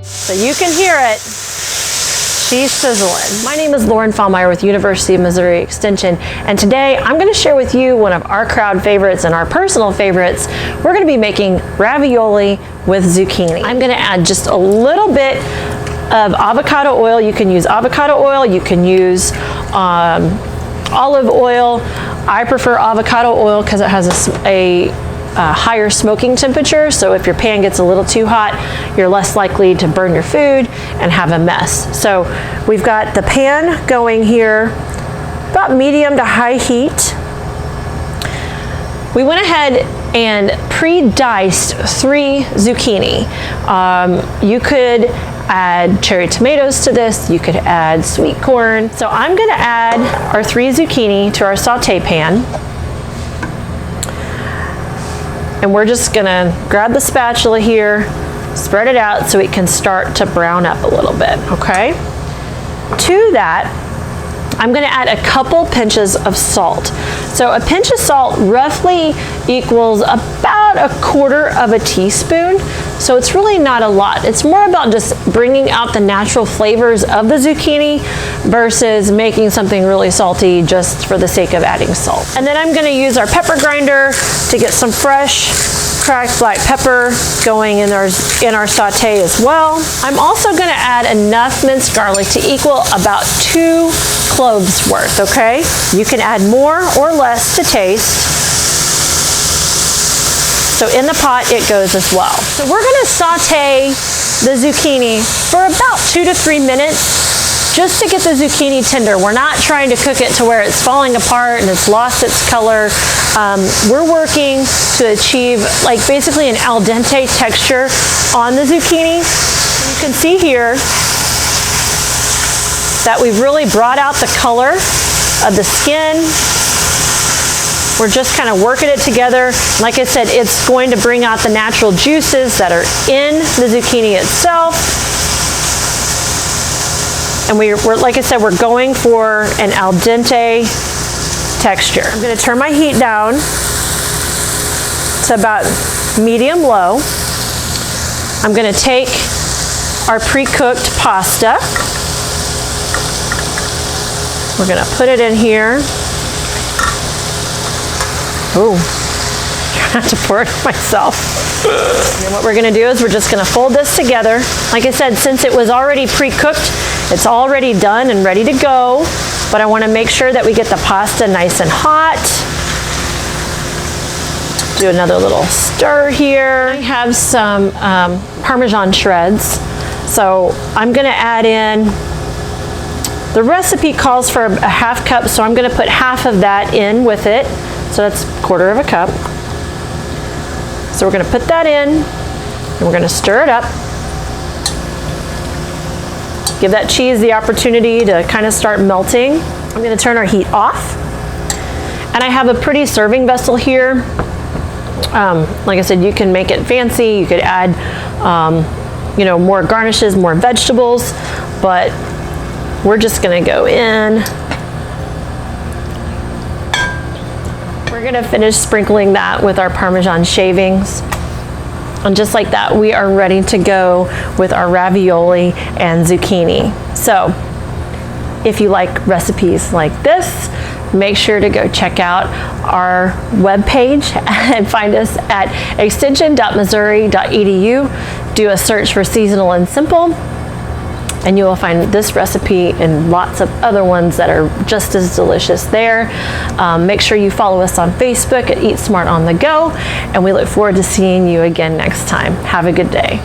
So you can hear it. She's sizzling. My name is Lauren Fallmeyer with University of Missouri Extension, and today I'm going to share with you one of our crowd favorites and our personal favorites. We're going to be making ravioli with zucchini. I'm going to add just a little bit of avocado oil. You can use avocado oil, you can use olive oil. I prefer avocado oil because it has a higher smoking temperature, so if your pan gets a little too hot, you're less likely to burn your food and have a mess. So we've got the pan going here, about medium to high heat. We went ahead and pre-diced 3 zucchini. You could add cherry tomatoes to this, you could add sweet corn. So I'm gonna add our 3 zucchini to our saute pan. And we're just gonna grab the spatula here, spread it out so it can start to brown up a little bit, okay? To that, I'm gonna add a couple pinches of salt. So a pinch of salt roughly equals about 1/4 teaspoon. So it's really not a lot. It's more about just bringing out the natural flavors of the zucchini versus making something really salty just for the sake of adding salt. And then I'm gonna use our pepper grinder to get some fresh cracked black pepper going in our saute as well. I'm also gonna add enough minced garlic to equal about 2 cloves worth, okay? You can add more or less to taste. So in the pot it goes as well. So we're gonna saute the zucchini for about 2 to 3 minutes just to get the zucchini tender. We're not trying to cook it to where it's falling apart and it's lost its color. We're working to achieve like basically an al dente texture on the zucchini. You can see here that we've really brought out the color of the skin. We're just kind of working it together. Like I said, it's going to bring out the natural juices that are in the zucchini itself. And we're like I said, we're going for an al dente texture. I'm going to turn my heat down to about medium low. I'm going to take our pre-cooked pasta. We're going to put it in here. Ooh, try not to pour it on myself. And then what we're gonna do is we're just gonna fold this together. Like I said, since it was already pre-cooked, it's already done and ready to go, but I wanna make sure that we get the pasta nice and hot. Do another little stir here. I have some Parmesan shreds, so I'm gonna add in, the recipe calls for a 1/2 cup, so I'm gonna put half of that in with it. So that's 1/4 cup. So we're gonna put that in and we're gonna stir it up. Give that cheese the opportunity to kind of start melting. I'm gonna turn our heat off. And I have a pretty serving vessel here. Like I said, you can make it fancy. You could add, you know, more garnishes, more vegetables, but we're just gonna go in. We're gonna finish sprinkling that with our Parmesan shavings. And just like that, we are ready to go with our ravioli and zucchini. So if you like recipes like this, make sure to go check out our webpage and find us at extension.missouri.edu. Do a search for Seasonal and Simple, and you will find this recipe and lots of other ones that are just as delicious there. Make sure you follow us on Facebook at Eat Smart on the Go, and we look forward to seeing you again next time. Have a good day.